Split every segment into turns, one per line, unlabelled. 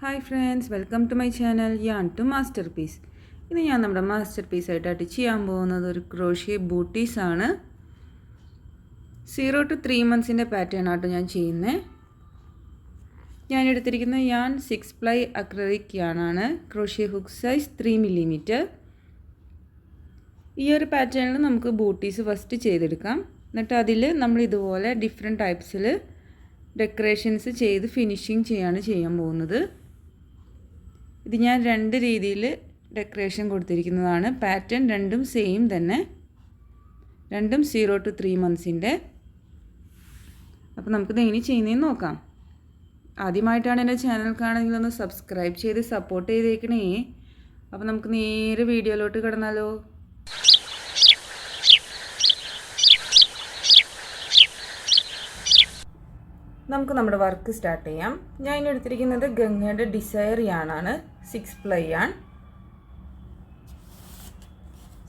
Hi friends, welcome to my channel yarn to masterpiece. ഇന്ന് ഞാൻ നമ്മുടെ മാസ്റ്റർ പീസായിട്ടായിട്ട് ചെയ്യാൻ പോകുന്നത് ഒരു ക്രോഷ്യ ബൂട്ടീസാണ്. 0 to 3 months പാറ്റേൺ ആയിട്ട് ഞാൻ ചെയ്യുന്നത്. ഞാൻ എടുത്തിരിക്കുന്ന യാൺ 6 ply അക്രലിക് യാണാണ്. Crochet hook size 3 mm. ഈ ഒരു പാറ്റേണിൽ നമുക്ക് ബൂട്ടീസ് ഫസ്റ്റ് ചെയ്തെടുക്കാം. എന്നിട്ട് അതിൽ നമ്മൾ ഇതുപോലെ ഡിഫറെൻറ്റ് ടൈപ്സിൽ ഡെക്കറേഷൻസ് ചെയ്ത് ഫിനിഷിങ് ചെയ്യാൻ പോകുന്നത്. ഇത് ഞാൻ രണ്ട് രീതിയിൽ ഡെക്കറേഷൻ കൊടുത്തിരിക്കുന്നതാണ്. പാറ്റേൺ രണ്ടും സെയിം തന്നെ, രണ്ടും 0 to 3 months. അപ്പോൾ നമുക്കിത് എങ്ങനെ ചെയ്യുന്നതെന്ന് നോക്കാം. ആദ്യമായിട്ടാണ് എൻ്റെ ചാനൽ കാണുമെങ്കിൽ ഒന്ന് സബ്സ്ക്രൈബ് ചെയ്ത് സപ്പോർട്ട് ചെയ്തേക്കണേ. അപ്പോൾ നമുക്ക് നേരെ വീഡിയോയിലോട്ട് കിടന്നാലോ. നമുക്ക് നമ്മുടെ വർക്ക് സ്റ്റാർട്ട് ചെയ്യാം. ഞാൻ ഇനി എടുത്തിരിക്കുന്നത് ഗംഗയുടെ ഡിസയർ യാണാണ്. 6 ply യാൺ.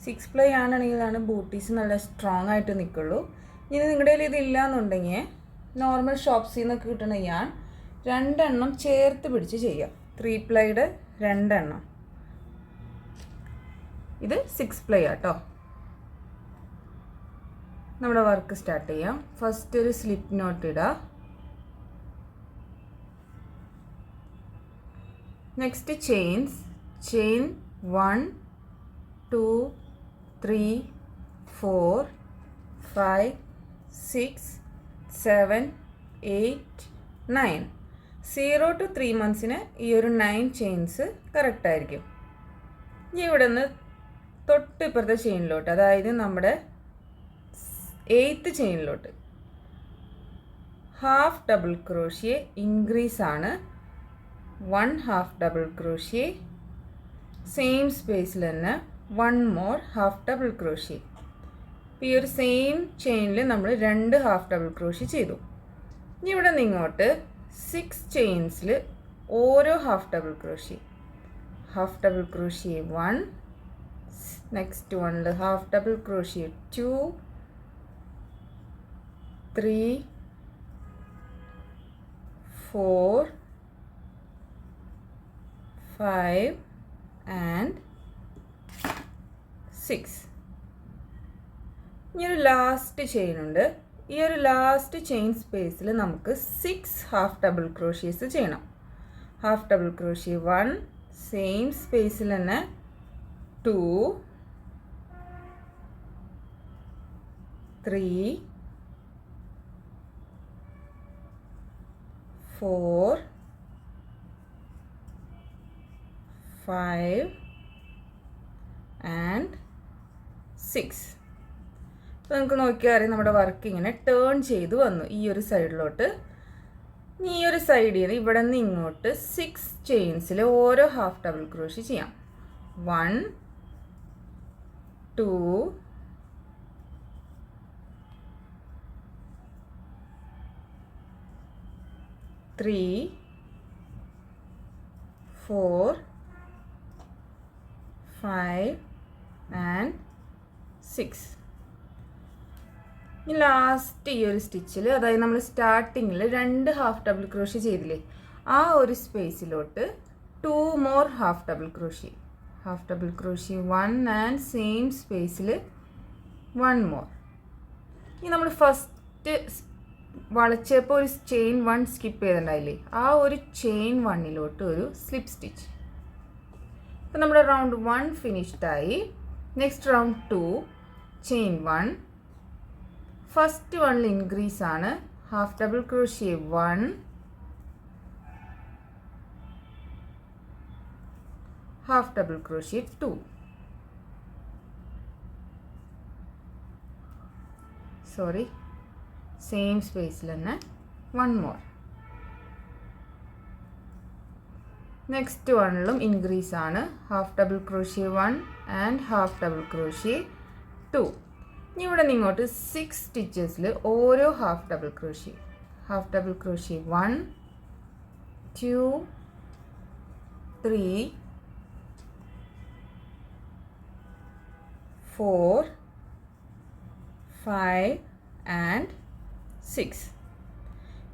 6 ply യാണാണെങ്കിലാണ് ബൂട്ടീസ് നല്ല സ്ട്രോങ് ആയിട്ട് നിൽക്കുള്ളൂ. ഇനി നിങ്ങളുടെ കയ്യിൽ ഇതില്ല എന്നുണ്ടെങ്കിൽ നോർമൽ ഷോപ്സിൽ നിന്നൊക്കെ കിട്ടുന്ന യാൺ 2 എണ്ണം ചേർത്ത് പിടിച്ച് ചെയ്യാം. 3 plyയുടെ 2 എണ്ണം. ഇത് 6 ply ആട്ടോ. നമ്മുടെ വർക്ക് സ്റ്റാർട്ട് ചെയ്യാം. ഫസ്റ്റ് ഒരു സ്ലിപ്പ് നോട്ട് ഇടുക. Next chain 1 2 3 4 5 6 7 8 9. 0 to 3 months ഈ ഒരു 9 ചെയിൻസ് കറക്റ്റ് ആയിരിക്കും. ഇനി ഇവിടെ നിന്ന് തൊട്ട് ഇപ്പുറത്തെ ചെയിനിലോട്ട്, അതായത് നമ്മുടെ 8th ചെയിനിലോട്ട് ഹാഫ് ഡബിൾ ക്രോഷ്യ ഇൻക്രീസ് ആണ്. 1 half double crochet, സെയിം സ്പേസിൽ തന്നെ 1 more half double crochet. ഈ ഒരു സെയിം ചെയിനിൽ നമ്മൾ 2 half double crochet ചെയ്തു. ഇനി ഇവിടെ നിന്ന് ഇങ്ങോട്ട് 6 ചെയിൻസിൽ ഓരോ half double crochet. 1, നെക്സ്റ്റ് വണ്ണിൽ half double crochet 2 3 4 5 and 6. ഇനി ഒരു ലാസ്റ്റ് ചെയിൻ ഉണ്ട്. ഈ ഒരു ലാസ്റ്റ് ചെയിൻ സ്പേസിൽ നമുക്ക് 6 half double crochets ചെയ്യണം. half double crochet 1, സെയിം സ്പേസിൽ തന്നെ 2 3 4 5 and 6. അപ്പോൾ നമുക്ക് നോക്കിയാൽ അറിയാം നമ്മുടെ വർക്ക് ഇങ്ങനെ ടേൺ ചെയ്ത് വന്നു ഈ ഒരു സൈഡിലോട്ട്. ഈ ഒരു സൈഡിൽ നിന്ന് ഇവിടെ നിന്ന് ഇങ്ങോട്ട് 6 ചെയിൻസിൽ ഓരോ ഹാഫ് ഡബിൾ ക്രോഷ്യ ചെയ്യാം. 1 2 3 4 5 and 6. ഈ ലാസ്റ്റ് ഈ ഒരു സ്റ്റിച്ചിൽ, അതായത് നമ്മൾ സ്റ്റാർട്ടിങ്ങിൽ 2 ഹാഫ് ഡബിൾ ക്രോഷ്യ ചെയ്തില്ലേ, ആ ഒരു സ്പേസിലോട്ട് 2 more half double crochet. 1 and same സ്പേസിൽ 1 more. ഇനി നമ്മൾ ഫസ്റ്റ് വളച്ചപ്പോൾ ഒരു ചെയിൻ 1 സ്കിപ്പ് ചെയ്തിട്ടുണ്ടായില്ലേ, ആ ഒരു ചെയിൻ 1ലോട്ട് ഒരു സ്ലിപ്പ് സ്റ്റിച്ച്. അപ്പോൾ നമ്മുടെ റൗണ്ട് 1 ഫിനിഷ്ഡായി. Next round 2 chain 1. ഫസ്റ്റ് വണ്ണിൽ ഇൻക്രീസ് ആണ്. Half double crochet 1 half double crochet 2. Same സ്പേസിൽ തന്നെ 1 more. നെക്സ്റ്റ് വണ്ണിലും ഇൻക്രീസ് ആണ്. Half double crochet 1 and half double crochet 2. ഇനി ഇവിടെ നിന്ന് ഇങ്ങോട്ട് 6 സ്റ്റിച്ചസിൽ ഓരോ ഹാഫ് ഡബിൾ ക്രോഷ്യ. 1 2 3 4 5 and 6.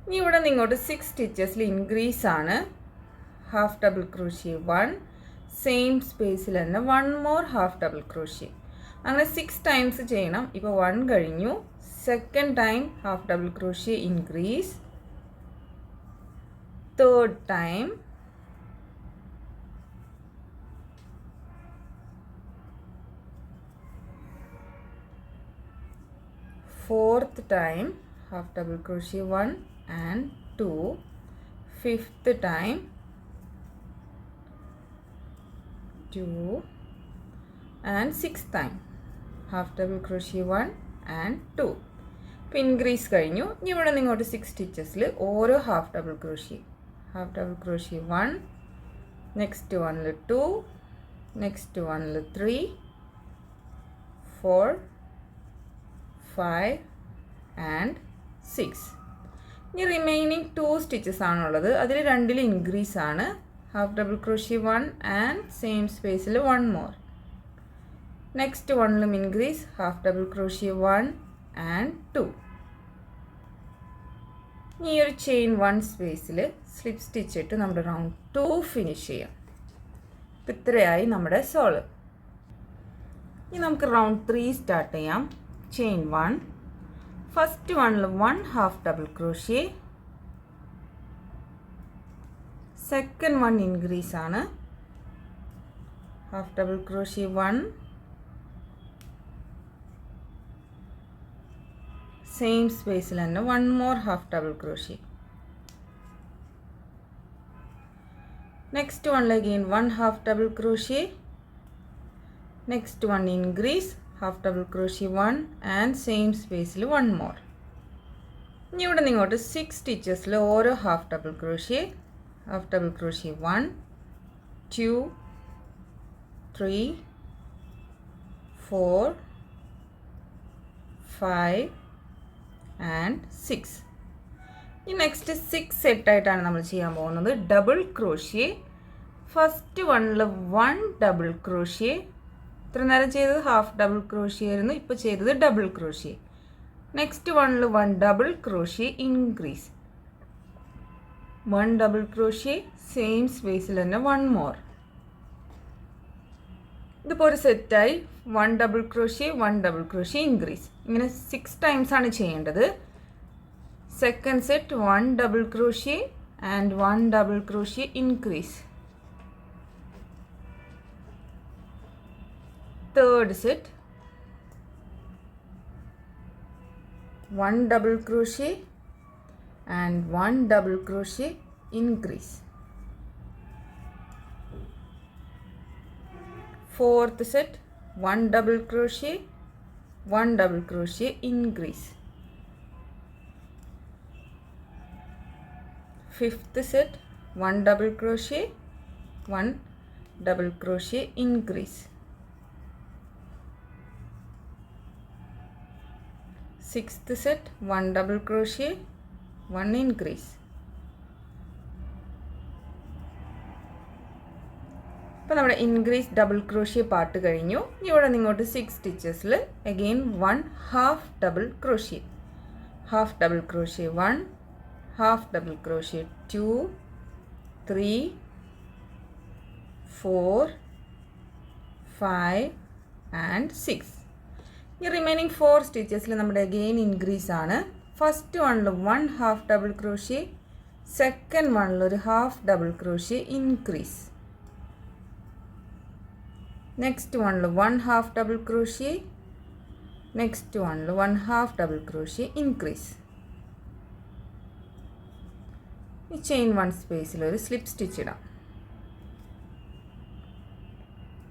ഇനി ഇവിടെ നിന്ന് ഇങ്ങോട്ട് 6 സ്റ്റിച്ചസിൽ ഇൻക്രീസ് ആണ്. ഹാഫ് ഡബിൾ ക്രോഷ്യ 1, സെയിം സ്പേസിൽ തന്നെ 1 മോർ ഹാഫ് ഡബിൾ ക്രോഷ്യ. അങ്ങനെ 6 ടൈംസ് ചെയ്യണം. ഇപ്പോൾ 1 കഴിഞ്ഞു. Second time half double crochet increase. Third time, fourth time half double crochet 1 and 2, fifth time 2 and sixth time half double crochet 1 and 2. ഇപ്പോൾ increase കഴിഞ്ഞു. ഇനി ഇവിടെ നിങ്ങോട്ട് 6 സ്റ്റിച്ചസിൽ ഓരോ ഹാഫ് ഡബിൾ ക്രോഷ്യ 1, നെക്സ്റ്റ് വണ്ണിൽ 2, നെക്സ്റ്റ് വണ്ണിൽ 3, 4, 5 and 6. ഇനി റിമൈനിങ് 2 സ്റ്റിച്ചസ് ആണുള്ളത്. അതിൽ 2 ഇൻക്രീസ് ആണ്. Half double crochet 1 and same സ്പേസിൽ 1 മോർ. നെക്സ്റ്റ് വണ്ണിലും increase, half double crochet 1 and 2. ഈ ഒരു ചെയിൻ 1 സ്പേസിൽ സ്ലിപ്പ് സ്റ്റിച്ച് ഇട്ട് നമ്മുടെ റൗണ്ട് 2 ഫിനിഷ് ചെയ്യാം. ഇപ്പം ഇത്രയായി നമ്മുടെ സോള്. ഇനി നമുക്ക് റൗണ്ട് 3 സ്റ്റാർട്ട് ചെയ്യാം. ചെയിൻ 1, ഫസ്റ്റ് വണ്ണിൽ 1 half double crochet, second one increase ആണ്, ഹാഫ് ഡബിൾ ക്രോഷ്യ 1, സെയിം സ്പേസിൽ തന്നെ 1 more half double crochet. Next വണ്ണിൽ again 1 half double crochet, next one increase, half double crochet 1 and same സ്പേസിൽ 1 more. ഇനി ഇവിടെ നിങ്ങോട്ട് 6 സ്റ്റിച്ചസിൽ ഓരോ ഹാഫ് ഡബിൾ ക്രോഷ്യ 1, 2, 3, 4, 5 ആൻഡ് 6. ഈ നെക്സ്റ്റ് 6 സെറ്റായിട്ടാണ് നമ്മൾ ചെയ്യാൻ പോകുന്നത്. ഡബിൾ ക്രോഷ്യ, ഫസ്റ്റ് വണ്ണിൽ 1 ഡബിൾ ക്രോഷ്യ, ഇത്ര നേരം ചെയ്തത് ഹാഫ് ഡബിൾ ക്രോഷ്യ ആയിരുന്നു, ഇപ്പോൾ ചെയ്തത് ഡബിൾ ക്രോഷ്യ. നെക്സ്റ്റ് വണ്ണിൽ 1 double crochet increase, 1 double crochet, same സ്പേസിൽ തന്നെ 1 മോർ. ഇതിപ്പോൾ ഒരു സെറ്റായി. 1 double crochet, 1 double crochet increase. ഇങ്ങനെ 6 ടൈംസ് ആണ് ചെയ്യേണ്ടത്. Second set 1 double crochet and 1 double crochet increase. Third set 1 double crochet and 1 double crochet increase. Fourth set 1 double crochet, 1 double crochet increase. Fifth set 1 double crochet, 1 double crochet increase. Sixth set 1 double crochet, 1 increase. ഇപ്പോൾ നമ്മുടെ increase double crochet part കഴിഞ്ഞു. ഇവിടെ നിങ്ങോട്ട് 6 സ്റ്റിച്ചസിൽ again 1 half double crochet, half double crochet 1, half double crochet 2, 3, 4, 5 and 6. ഈ remaining 4 സ്റ്റിച്ചസിൽ നമ്മുടെ again increase ആണ്. First വണ്ണിൽ 1 ഹാഫ് ഡബിൾ ക്രോഷ്യ, സെക്കൻഡ് വണ്ണിൽ ഒരു half double crochet increase, next വണ്ണിൽ 1 ഹാഫ് ഡബിൾ ക്രോഷ്യ, നെക്സ്റ്റ് വണ്ണിൽ 1 ഹാഫ് ഡബിൾ ക്രോഷ്യ ഇൻക്രീസ്. ഈ chain 1 സ്പേസിൽ ഒരു സ്ലിപ്പ് സ്റ്റിച്ച് ഇടാം.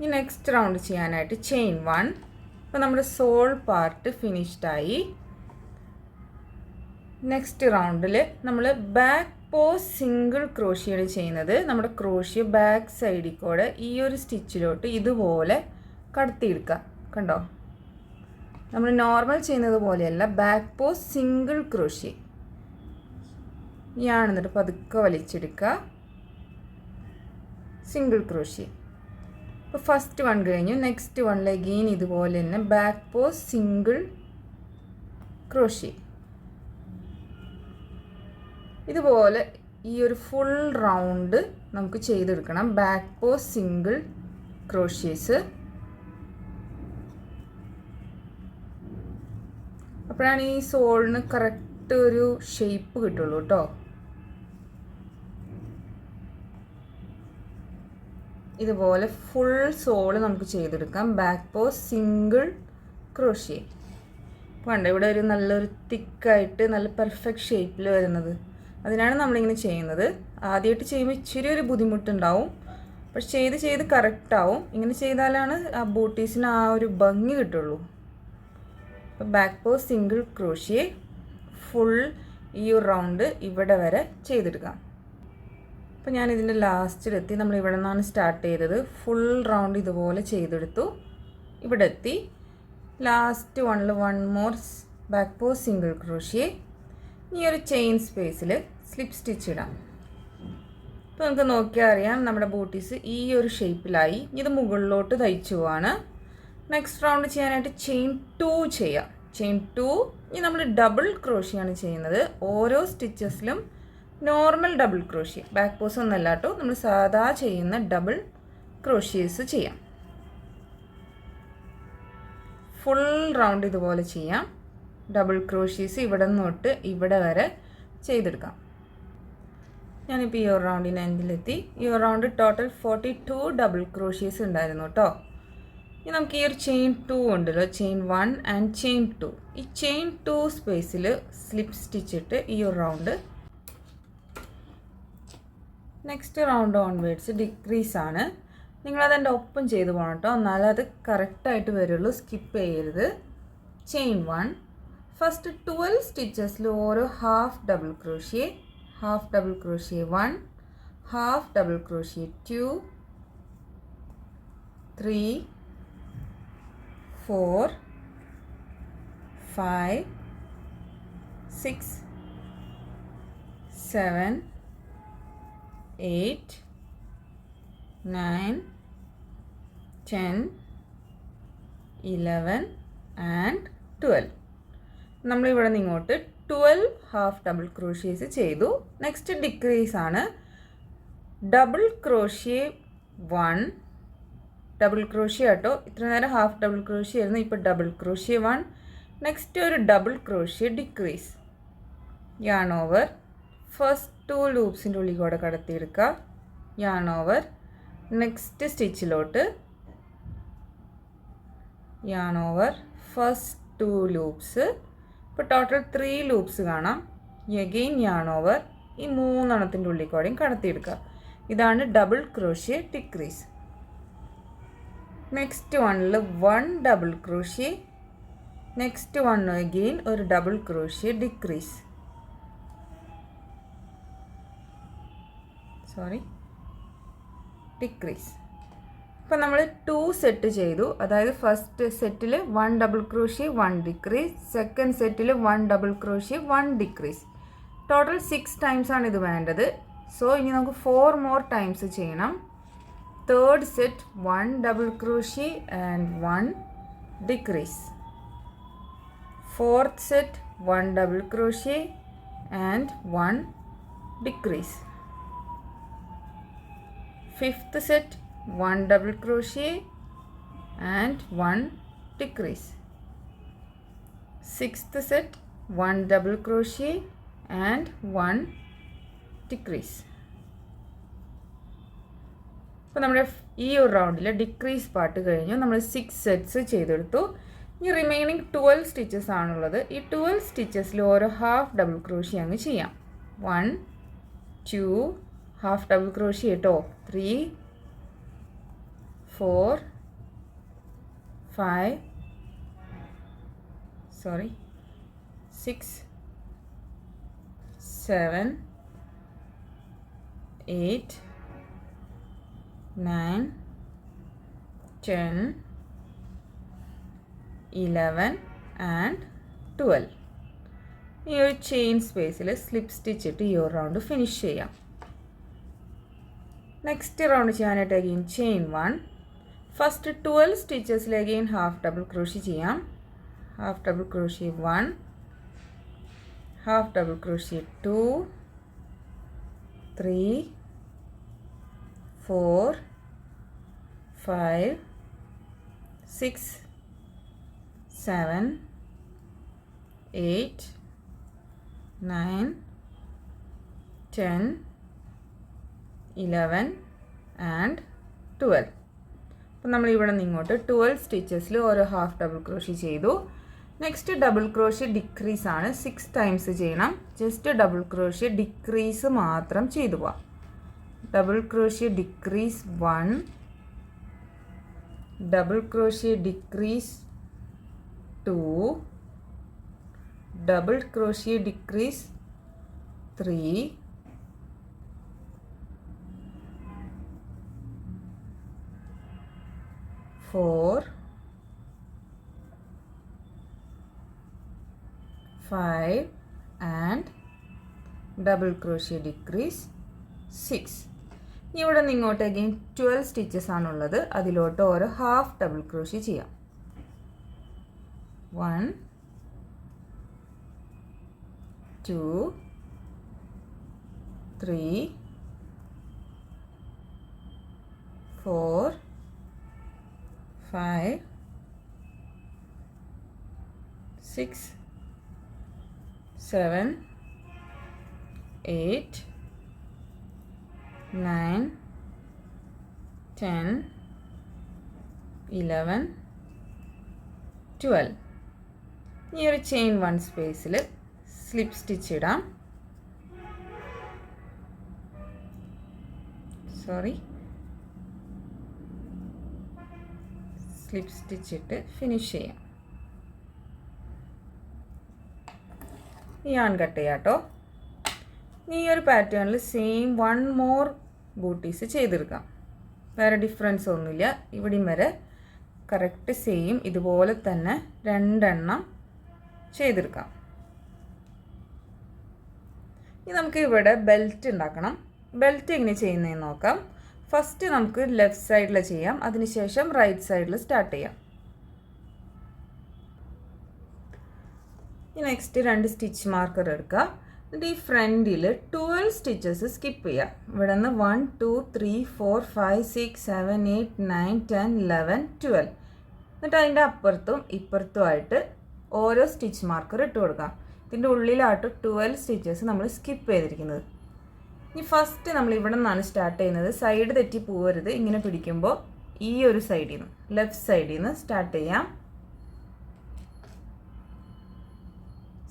ഈ നെക്സ്റ്റ് റൗണ്ട് ചെയ്യാനായിട്ട് ചെയിൻ 1. അപ്പോൾ നമ്മുടെ സോൾ പാർട്ട് ഫിനിഷ്ഡായി. നെക്സ്റ്റ് റൗണ്ടിൽ നമ്മൾ ബാക്ക് പോസ്റ്റ് സിംഗിൾ ക്രോഷ്യാണ് ചെയ്യുന്നത്. നമ്മുടെ ക്രോഷ്യ ബാക്ക് സൈഡിൽ കൂടെ ഈ ഒരു സ്റ്റിച്ചിലോട്ട് ഇതുപോലെ കടത്തിയെടുക്കുക. കണ്ടോ, നമ്മൾ നോർമൽ ചെയ്യുന്നത് പോലെയല്ല, ബാക്ക് പോസ്റ്റ് സിംഗിൾ ക്രോഷ്യ. എന്നിട്ട് പതുക്കെ വലിച്ചെടുക്കുക, സിംഗിൾ ക്രോഷ്യ. ഇപ്പോൾ ഫസ്റ്റ് വൺ കഴിഞ്ഞു. നെക്സ്റ്റ് വണ്ണിൽ അഗെയിൻ ഇതുപോലെ തന്നെ ബാക്ക് പോസ്റ്റ് സിംഗിൾ ക്രോഷ്യ. ഇതുപോലെ ഈ ഒരു ഫുൾ റൗണ്ട് നമുക്ക് ചെയ്തെടുക്കണം. Back post single crochets. അപ്പോഴാണ് ഈ സോളിന് കറക്റ്റ് ഒരു ഷേപ്പ് കിട്ടുള്ളൂ കേട്ടോ. ഇതുപോലെ ഫുൾ സോള് നമുക്ക് ചെയ്തെടുക്കാം. Back post single crochet. കണ്ടോ, ഇവിടെ ഒരു നല്ലൊരു തിക്കായിട്ട് നല്ല പെർഫെക്റ്റ് ഷേപ്പിൽ വരുന്നത്. അതിനാണ് നമ്മളിങ്ങനെ ചെയ്യുന്നത്. ആദ്യമായിട്ട് ചെയ്യുമ്പോൾ ഇച്ചിരി ഒരു ബുദ്ധിമുട്ടുണ്ടാവും, പക്ഷെ ചെയ്ത് ചെയ്ത് കറക്റ്റാവും. ഇങ്ങനെ ചെയ്താലാണ് ആ ബൂട്ടീസിന് ആ ഒരു ഭംഗി കിട്ടുള്ളൂ. അപ്പോൾ back post single crochet full ഈ ഒരു റൗണ്ട് ഇവിടെ വരെ ചെയ്തെടുക്കാം. അപ്പോൾ ഞാൻ ഇതിൻ്റെ ലാസ്റ്റിലെത്തി. നമ്മൾ ഇവിടെ നിന്നാണ് സ്റ്റാർട്ട് ചെയ്തത്. ഫുൾ റൗണ്ട് ഇതുപോലെ ചെയ്തെടുത്തു. ഇവിടെ എത്തി. ലാസ്റ്റ് വണ്ണിൽ 1 more back post single crochet. ഈ ഒരു ചെയിൻ സ്പേസിൽ സ്ലിപ്പ് സ്റ്റിച്ച് ഇടാം. അപ്പോൾ നമുക്ക് നോക്കിയാൽ അറിയാം നമ്മുടെ ബൂട്ടീസ് ഈ ഒരു ഷേപ്പിലായി. ഇത് മുകളിലോട്ട് തയ്ച്ചു പോവാണ്. നെക്സ്റ്റ് റൗണ്ട് ചെയ്യാനായിട്ട് ചെയിൻ 2 ചെയ്യാം. ചെയിൻ 2 ഇനി നമ്മൾ ഡബിൾ ക്രോഷ്യാണ് ചെയ്യുന്നത്. ഓരോ സ്റ്റിച്ചസിലും normal double crochet, back post ഒന്നല്ല കേട്ടോ, നമ്മൾ സാധാ ചെയ്യുന്ന ഡബിൾ ക്രോഷ്യേസ് ചെയ്യാം. ഫുൾ റൗണ്ട് ഇതുപോലെ ചെയ്യാം. ഡബിൾ ക്രോഷ്യേസ് ഇവിടെ നിന്ന് തൊട്ട് ഇവിടെ വരെ ചെയ്തെടുക്കാം. ഞാനിപ്പോൾ ഈ ഒരു റൗണ്ടിന് എൻഡിലെത്തി. ഈ ഒരു റൗണ്ട് ടോട്ടൽ 42 ഡബിൾ ക്രോഷ്യേസ് ഉണ്ടായിരുന്നു കേട്ടോ. ഇനി നമുക്ക് ഈ ഒരു ചെയിൻ 2 ഉണ്ടല്ലോ, ചെയിൻ 1 ആൻഡ് ചെയിൻ 2, ഈ ചെയിൻ 2 സ്പേസിൽ സ്ലിപ്പ് സ്റ്റിച്ച് ഇട്ട് ഈ ഒരു round. Next round onwards decrease ആണ്. നിങ്ങളതെൻ്റെ ഒപ്പം ചെയ്ത് പോകണം കേട്ടോ, എന്നാലും അത് കറക്റ്റായിട്ട് വരുള്ളൂ. സ്കിപ്പ് ചെയ്യരുത്. ചെയിൻ 1 ഫസ്റ്റ് 12 സ്റ്റിച്ചസിൽ ഓരോ half double crochet, half double crochet 1, half double crochet 2, 3, 4, 5, 6, 7, 8, 9, 10, 11 and 12. നമ്മളിവിടെ നിന്ന് ഇങ്ങോട്ട് 12 ഹാഫ് ഡബിൾ ക്രോഷ്യേസ് ചെയ്തു. നെക്സ്റ്റ് ഡിക്രീസ് ആണ്. ഡബിൾ ക്രോഷ്യ 1, ഡബിൾ ക്രോഷ്യ കേട്ടോ. ഇത്ര നേരം ഹാഫ് ഡബിൾ ക്രോഷ്യ ആയിരുന്നു, ഇപ്പോൾ ഡബിൾ ക്രോഷ്യ 1. നെക്സ്റ്റ് ഒരു double crochet decrease. Yarn over. First 2 ലൂപ്സിൻ്റെ ഉള്ളിൽ കൂടെ കടത്തിയെടുക്കുക. Yarn over. നെക്സ്റ്റ് സ്റ്റിച്ചിലോട്ട് യാൺ ഓവർ. First 2 loops. ഇപ്പോൾ ടോട്ടൽ 3 ലൂപ്സ് കാണാം. Again yarn over. ഈ 3 എണ്ണത്തിൻ്റെ ഉള്ളിൽ കൂടെയും കടത്തിയെടുക്കുക. ഇതാണ് ഡബിൾ ക്രോഷ്യ ഡിക്രീസ്. നെക്സ്റ്റ് വണ്ണിൽ 1 double crochet. Next one again ഒരു ഡബിൾ ക്രോഷ്യ ഡിക്രീസ്. ഡിക്രീസ്. അപ്പോൾ നമ്മൾ 2 സെറ്റ് ചെയ്തു. അതായത് ഫസ്റ്റ് സെറ്റിൽ 1 ഡബിൾ ക്രോഷ്യ 1 ഡിക്രീസ്, സെക്കൻഡ് സെറ്റിൽ 1 double crochet 1 decrease. Total 6 times ആണ് ഇത് വേണ്ടത്. സോ ഇനി നമുക്ക് 4 മോർ ടൈംസ് ചെയ്യണം. Third set 1 double crochet and 1 decrease. Fourth set 1 double crochet and 1 decrease. Fifth set 1 double crochet and 1 decrease. Sixth set 1 double crochet and 1 decrease. അപ്പോൾ നമ്മുടെ ഈ ഒരു റൗണ്ടിൽ ഡിക്രീസ് പാർട്ട് കഴിഞ്ഞു. നമ്മൾ 6 സെറ്റ്സ് ചെയ്തെടുത്തു. ഈ റിമൈനിങ് 12 സ്റ്റിച്ചസ് ആണുള്ളത്. ഈ 12 സ്റ്റിച്ചസിൽ ഓരോ ഹാഫ് ഡബിൾ ക്രോഷ്യ അങ്ങ് ചെയ്യാം. 1 2 ഹാഫ് ഡബിൾ ക്രോഷ്യ കേട്ടോ. 3 4 5 6 7 8 9 10 11 and 12. ഈ ഒരു ചെയിൻ സ്പേസിൽ സ്ലിപ്പ് സ്റ്റിച്ച് ഇട്ട് ഈ ഒരു റൗണ്ട് ഫിനിഷ് ചെയ്യാം. നെക്സ്റ്റ് റൗണ്ട് ചെയ്യാനായിട്ട് അഗെയിൻ ചെയിൻ 1. ഫസ്റ്റ് 12 സ്റ്റിച്ചസിൽ അഗെയിൻ ഹാഫ് ഡബിൾ ക്രോഷ്യ ചെയ്യാം. Half double crochet 1, half double crochet 2, 3 4 5 6 7 8 9 10 11 and 12. അപ്പോൾ നമ്മൾ ഇവിടെ നിന്ന് ഇങ്ങോട്ട് 12 സ്റ്റിച്ചസിൽ ഓരോ ഹാഫ് ഡബിൾ ക്രോഷി ചെയ്തു. നെക്സ്റ്റ് ഡബിൾ ക്രോഷി ഡിക്രീസ് ആണ്. 6 ടൈംസ് ചെയ്യണം. ജസ്റ്റ് ഡബിൾ ക്രോഷി ഡിക്രീസ് മാത്രം ചെയ്തു പോവാം. Double crochet decrease 1, double crochet decrease 2, double crochet decrease 3, four, 5 and double crochet decrease 6. ഇവിടെ നിങ്ങോട്ട് അഗെയിൻ 12 സ്റ്റിച്ചസ് ആണുള്ളത്. അതിലോട്ട് ഓരോ ഹാഫ് ഡബിൾ ക്രോഷി ചെയ്യാം. 1 2 3 4 5 6 7 8 9 10 11 12. ഈ ഒരു ചെയിൻ 1 സ്പേസിൽ സ്ലിപ്പ് സ്റ്റിച്ച് ഇടാം. സ്ലിപ്പ് സ്റ്റിച്ച് ഇട്ട് ഫിനിഷ് ചെയ്യാം. യാൺ കട്ട് ചെയ്യാം കേട്ടോ. ഈ ഒരു പാറ്റേണിൽ സെയിം 1 മോർ ബൂട്ടീസ് ചെയ്തെടുക്കാം. വേറെ ഡിഫറൻസ് ഒന്നുമില്ല. ഇവിടെയും വരെ കറക്റ്റ് സെയിം ഇതുപോലെ തന്നെ 2 എണ്ണം ചെയ്തെടുക്കാം. ഇനി നമുക്ക് ഇവിടെ ബെൽറ്റ് ഉണ്ടാക്കണം. ബെൽറ്റ് എങ്ങനെ ചെയ്യുന്നതെന്ന് നോക്കാം. ഫസ്റ്റ് നമുക്ക് ലെഫ്റ്റ് സൈഡിൽ ചെയ്യാം. അതിനുശേഷം റൈറ്റ് സൈഡിൽ സ്റ്റാർട്ട് ചെയ്യാം. നെക്സ്റ്റ് 2 സ്റ്റിച്ച് മാർക്കർ എടുക്കുക. എന്നിട്ട് ഈ ഫ്രണ്ടിൽ 12 സ്റ്റിച്ചസ് സ്കിപ്പ് ചെയ്യുക. ഇവിടെ നിന്ന് 1 2 3 4 5 6 7 8 9 10 11 12. എന്നിട്ട് അതിൻ്റെ അപ്പുറത്തും ഇപ്പുറത്തുമായിട്ട് ഓരോ സ്റ്റിച്ച് മാർക്കർ ഇട്ട് കൊടുക്കാം. ഇതിൻ്റെ ഉള്ളിലായിട്ട് 12 സ്റ്റിച്ചസ് നമ്മൾ സ്കിപ്പ് ചെയ്തിരിക്കുന്നത്. ഇനി ഫസ്റ്റ് നമ്മൾ ഇവിടെ നിന്നാണ് സ്റ്റാർട്ട് ചെയ്യുന്നത്. സൈഡ് തെറ്റി പോകരുത്. ഇങ്ങനെ പിടിക്കുമ്പോൾ ഈ ഒരു സൈഡിൽ നിന്ന് ലെഫ്റ്റ് സൈഡിൽ നിന്ന് സ്റ്റാർട്ട് ചെയ്യാം.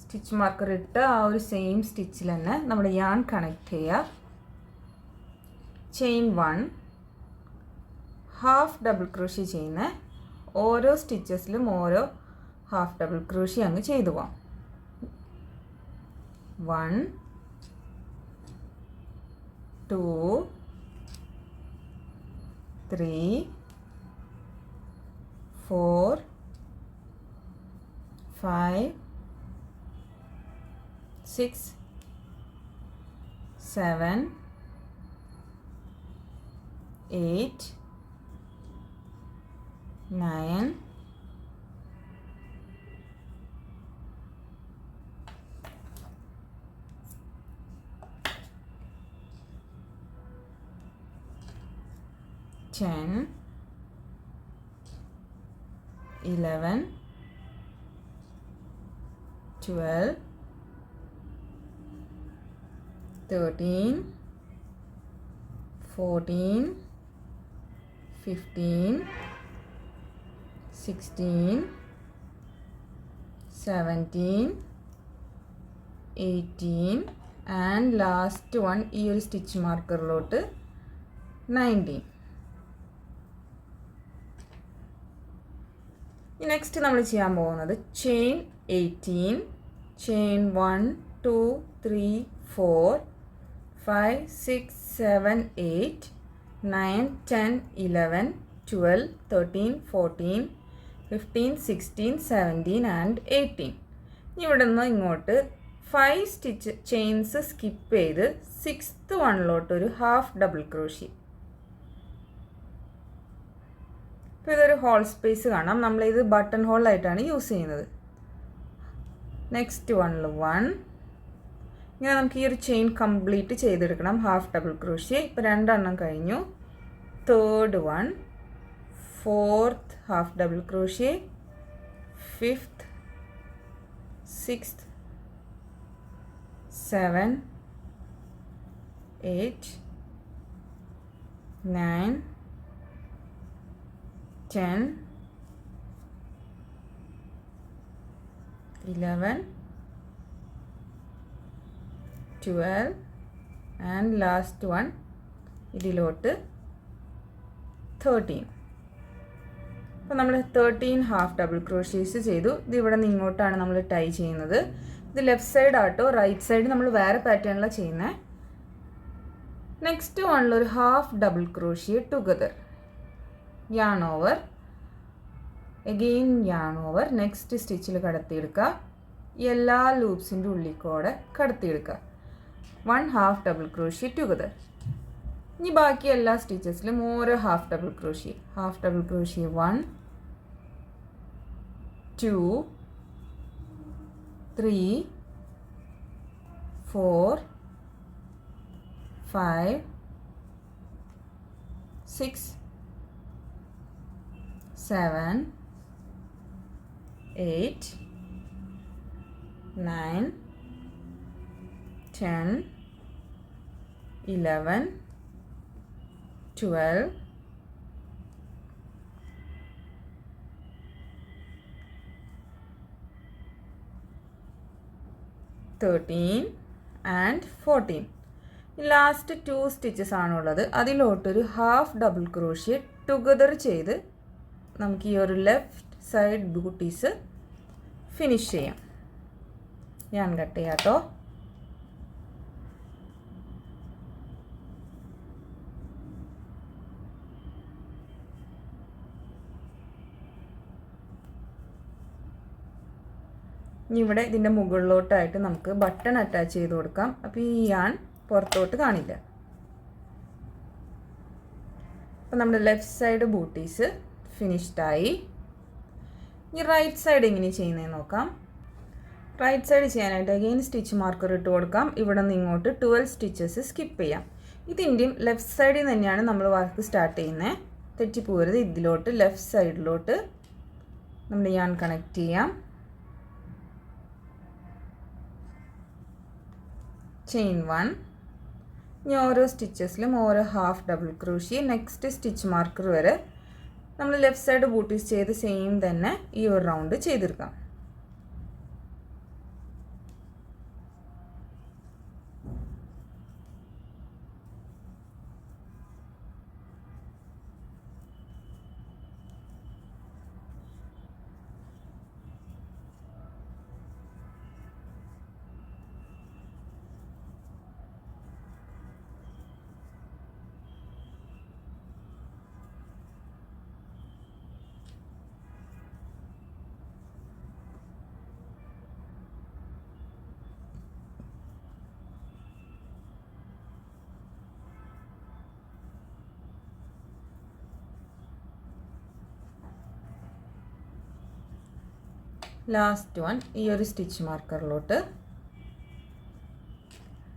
സ്റ്റിച്ച് മാർക്കർ ഇട്ട് ആ ഒരു സെയിം സ്റ്റിച്ചിൽ തന്നെ നമ്മുടെ യാൺ കണക്ട് ചെയ്യുക. ചെയിൻ 1 ഹാഫ് ഡബിൾ ക്രോഷി ചെയ്യുന്ന ഓരോ സ്റ്റിച്ചസിലും ഓരോ ഹാഫ് ഡബിൾ ക്രോഷി അങ്ങ് ചെയ്തു പോവാം. 1 2 3 4 5 6 7 8 9 10 11 12 13 14 15 16 17 18 ആൻഡ് ലാസ്റ്റ് വൺ ഈ ഒരു സ്റ്റിച്ച് മാർക്കറിലോട്ട് 19. നെക്സ്റ്റ് നമ്മൾ ചെയ്യാൻ പോകുന്നത് ചെയിൻ 18, ചെയിൻ 1 2 3 4 5 6 7 8 9 10 11 12 13 14 15 16 17 ആൻഡ് 18. ഇവിടെ നിന്ന് ഇങ്ങോട്ട് 5 സ്റ്റിച്ച് ചെയിൻസ് സ്കിപ്പ് ചെയ്ത് 6th വണ്ണിലോട്ട് ഒരു ഹാഫ് ഡബിൾ ക്രോഷി. ഇപ്പോൾ ഇതൊരു ഹോൾ സ്പേസ് കാണാം. നമ്മളിത് ബട്ടൺ ഹോളായിട്ടാണ് യൂസ് ചെയ്യുന്നത്. നെക്സ്റ്റ് വണ്ണിൽ 1, ഇങ്ങനെ നമുക്ക് ഈ ഒരു ചെയിൻ കംപ്ലീറ്റ് ചെയ്തെടുക്കണം. ഹാഫ് ഡബിൾ ക്രോഷ്യ ഇപ്പോൾ 2 എണ്ണം കഴിഞ്ഞു. Third one, fourth half double crochet, fifth, sixth, 7, 8, 9, 10, 11, 12 and last one ഇതിലോട്ട് 13. അപ്പോൾ നമ്മൾ 13 ഹാഫ് ഡബിൾ ക്രോഷ്യേസ് ചെയ്തു. ഇത് ഇവിടെ നിന്ന് ഇങ്ങോട്ടാണ് നമ്മൾ ടൈ ചെയ്യുന്നത്. ഇത് ലെഫ്റ്റ് സൈഡ് ആട്ടോ, റൈറ്റ് സൈഡ് നമ്മൾ വേറെ പാറ്റേണിലാണ് ചെയ്യുന്നത്. നെക്സ്റ്റ് വണ്ണിലൊരു half double crochet together, yarn over, again yarn over, next സ്റ്റിച്ചിൽ കടത്തിയെടുക്കുക. എല്ലാ ലൂപ്സിൻ്റെ ഉള്ളിൽ കൂടെ കടത്തിയെടുക്കുക. 1 ഹാഫ് ഡബിൾ ക്രോഷ്യ ടുഗദർ. ഇനി ബാക്കി എല്ലാ സ്റ്റിച്ചസിലും ഓരോ half double crochet. Half double crochet 1, 2, 3, 4, 5, 6, 7, 8, 9, 10, 11, 12, 13 and 14. Last 2 stitches ആണുള്ളത്. അതിലോട്ടൊരു ഹാഫ് ഡബിൾ ക്രോഷ്യ ടുഗദർ ചെയ്ത് നമുക്ക് ഈ ഒരു ലെഫ്റ്റ് സൈഡ് ബൂട്ടീസ് ഫിനിഷ് ചെയ്യാം. ഞാൻ കട്ട് ചെയ്യാം കേട്ടോ. ഇനി ഇവിടെ ഇതിൻ്റെ മുകളിലോട്ടായിട്ട് നമുക്ക് ബട്ടൺ അറ്റാച്ച് ചെയ്ത് കൊടുക്കാം. അപ്പോൾ ഈ യാൺ പുറത്തോട്ട് കാണില്ല. അപ്പോൾ നമ്മുടെ ലെഫ്റ്റ് സൈഡ് ബൂട്ടീസ് ഫിനിഷ്ഡായി. ഇനി റൈറ്റ് സൈഡ് എങ്ങനെ ചെയ്യുന്നതെന്ന് നോക്കാം. റൈറ്റ് സൈഡ് ചെയ്യാനായിട്ട് അഗെയിൻ സ്റ്റിച്ച് മാർക്കർ ഇട്ട് കൊടുക്കാം. ഇവിടെ നിന്ന് ഇങ്ങോട്ട് 12 സ്റ്റിച്ചസ് സ്കിപ്പ് ചെയ്യാം. ഇതിൻ്റെയും ലെഫ്റ്റ് സൈഡിൽ തന്നെയാണ് നമ്മൾ വർക്ക് സ്റ്റാർട്ട് ചെയ്യുന്നത്. തെറ്റിപ്പോകരുത്. ഇതിലോട്ട് ലെഫ്റ്റ് സൈഡിലോട്ട് നമ്മൾ യാൺ കണക്ട് ചെയ്യാം. ചെയിൻ 1. ഇനി ഓരോ സ്റ്റിച്ചസിലും ഓരോ half double crochet. Next stitch marker വരെ നമ്മൾ ലെഫ്റ്റ് സൈഡ് ബൂട്ടീസ് ചെയ്ത് സെയിം തന്നെ ഈ ഒരു റൗണ്ട് ചെയ്തെടുക്കാം. ലാസ്റ്റ് വൺ ഈ ഒരു സ്റ്റിച്ച് മാർക്കറിലോട്ട്.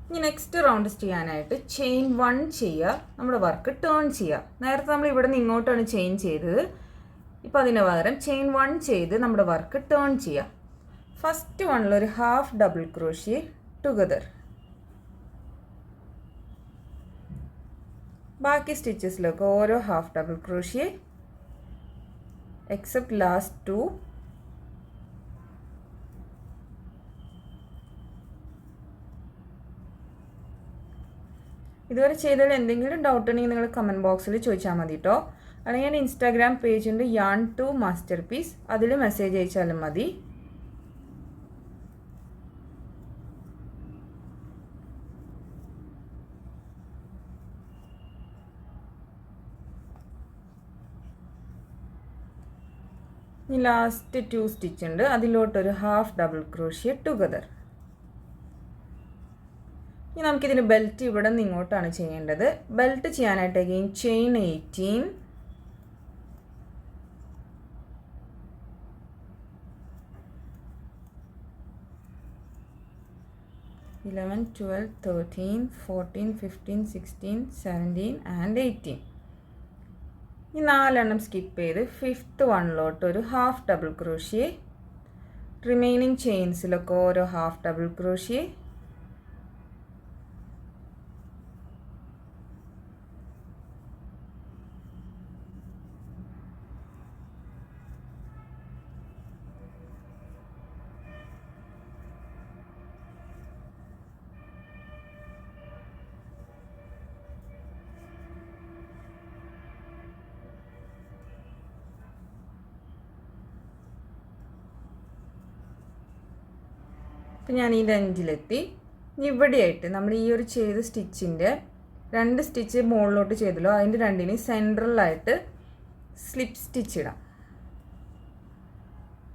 ഇനി നെക്സ്റ്റ് റൗണ്ട് ചെയ്യാനായിട്ട് ചെയിൻ 1 ചെയ്യുക. നമ്മുടെ വർക്ക് ടേൺ ചെയ്യുക. നേരത്തെ നമ്മൾ ഇവിടെ നിന്ന് ഇങ്ങോട്ടാണ് ചെയിൻ ചെയ്തത്. ഇപ്പോൾ അതിന് പകരം ചെയിൻ 1 ചെയ്ത് നമ്മുടെ വർക്ക് ടേൺ ചെയ്യുക. ഫസ്റ്റ് വണ്ണിലൊരു ഹാഫ് ഡബിൾ ക്രോഷ്യ ടുഗദർ. ബാക്കി സ്റ്റിച്ചസിലൊക്കെ ഓരോ half double crochet except last 2. ഇതുവരെ ചെയ്തതിൽ എന്തെങ്കിലും ഡൗട്ട് ഉണ്ടെങ്കിൽ നിങ്ങൾ കമൻറ്റ് ബോക്സിൽ ചോദിച്ചാൽ മതി കേട്ടോ. അല്ലെങ്കിൽ ഞാൻ ഇൻസ്റ്റാഗ്രാം പേജുണ്ട് യാൺ ടു മാസ്റ്റർ പീസ്, അതിൽ മെസ്സേജ് അയച്ചാലും മതി. ഇനി ലാസ്റ്റ് 2 സ്റ്റിച്ച് ഉണ്ട്. അതിലോട്ടൊരു ഹാഫ് ഡബിൾ ക്രോഷ്യ ടുഗദർ. ഇനി നമുക്കിതിന് ബെൽറ്റ് ഇവിടെ നിന്ന് ഇങ്ങോട്ടാണ് ചെയ്യേണ്ടത്. ബെൽറ്റ് ചെയ്യാനായിട്ട് അഗെയിൻ ചെയിൻ 18, 11, 12, 13, 14, 15, 16, 17 ആൻഡ് 18. ഈ 4 എണ്ണം സ്കിപ്പ് ചെയ്ത് 5th വണ്ണിലോട്ട് ഒരു ഹാഫ് ഡബിൾ ക്രോഷ്യ, റിമൈനിങ് ചെയിൻസിലൊക്കെ ഓരോ ഹാഫ് ഡബിൾ ക്രോഷ്യ, അപ്പം ഞാൻ ഈ ലെഞ്ചിലെത്തി. ഇവിടെയായിട്ട് നമ്മൾ ഈ ഒരു ചെയ്ത സ്റ്റിച്ചിൻ്റെ 2 സ്റ്റിച്ച് മുകളിലോട്ട് ചെയ്തല്ലോ, അതിൻ്റെ രണ്ടിനും സെൻട്രലായിട്ട് സ്ലിപ്പ് സ്റ്റിച്ച് ഇടാം.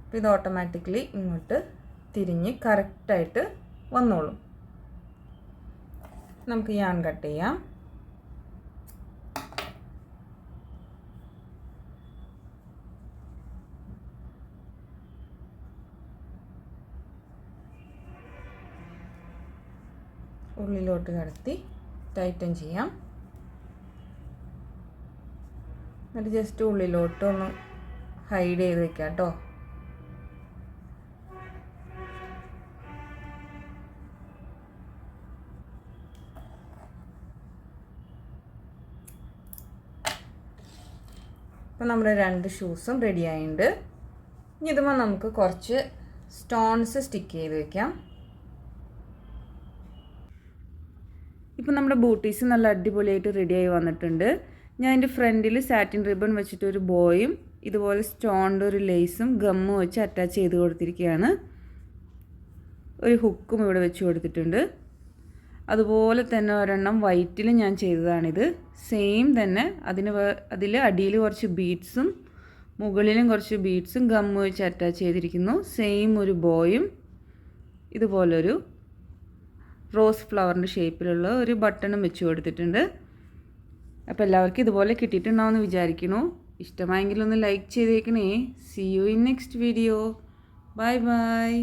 അപ്പോൾ ഇത് ഓട്ടോമാറ്റിക്കലി ഇങ്ങോട്ട് തിരിഞ്ഞ് കറക്റ്റായിട്ട് വന്നോളും. നമുക്ക് യാൺ കട്ട് ചെയ്യാം. ഉള്ളിലോട്ട് കടത്തി ടൈറ്റൻ ചെയ്യാം. എന്നിട്ട് ജസ്റ്റ് ഉള്ളിലോട്ട് ഒന്ന് ഹൈഡ് ചെയ്ത് വെക്കാം കേട്ടോ. അപ്പം നമ്മുടെ 2 ഷൂസും റെഡി ആയിട്ടുണ്ട്. ഇനി ഇതുമ്പോൾ നമുക്ക് കുറച്ച് സ്റ്റോൺസ് സ്റ്റിക്ക് ചെയ്ത് വെക്കാം. ഇപ്പം നമ്മുടെ ബൂട്ടീസ് നല്ല അടിപൊളിയായിട്ട് റെഡിയായി വന്നിട്ടുണ്ട്. ഞാൻ എൻ്റെ ഫ്രണ്ടിൽ സാറ്റിൻ റിബൺ വെച്ചിട്ട് ഒരു ബോയും ഇതുപോലെ സ്റ്റോണിൻ്റെ ഒരു ലേസും ഗമ്മും വെച്ച് അറ്റാച്ച് ചെയ്ത് കൊടുത്തിരിക്കുകയാണ്. ഒരു ഹുക്കും ഇവിടെ വെച്ച് കൊടുത്തിട്ടുണ്ട്. അതുപോലെ തന്നെ ഒരെണ്ണം വൈറ്റിൽ ഞാൻ ചെയ്തതാണിത്. സെയിം തന്നെ അതിൽ അടിയിൽ കുറച്ച് ബീഡ്സും മുകളിലും കുറച്ച് ബീഡ്സും ഗമ്മ് വെച്ച് അറ്റാച്ച് ചെയ്തിരിക്കുന്നു. സെയിം ഒരു ബോയും ഇതുപോലൊരു റോസ് ഫ്ലവറിൻ്റെ ഷേപ്പിലുള്ള ഒരു ബട്ടണും വെച്ച് കൊടുത്തിട്ടുണ്ട്. അപ്പോൾ എല്ലാവർക്കും ഇതുപോലെ കിട്ടിയിട്ടുണ്ടാവുമെന്ന് വിചാരിക്കുന്നു. ഇഷ്ടമായെങ്കിൽ ഒന്ന് ലൈക്ക് ചെയ്തേക്കണേ. See you in next video. Bye by.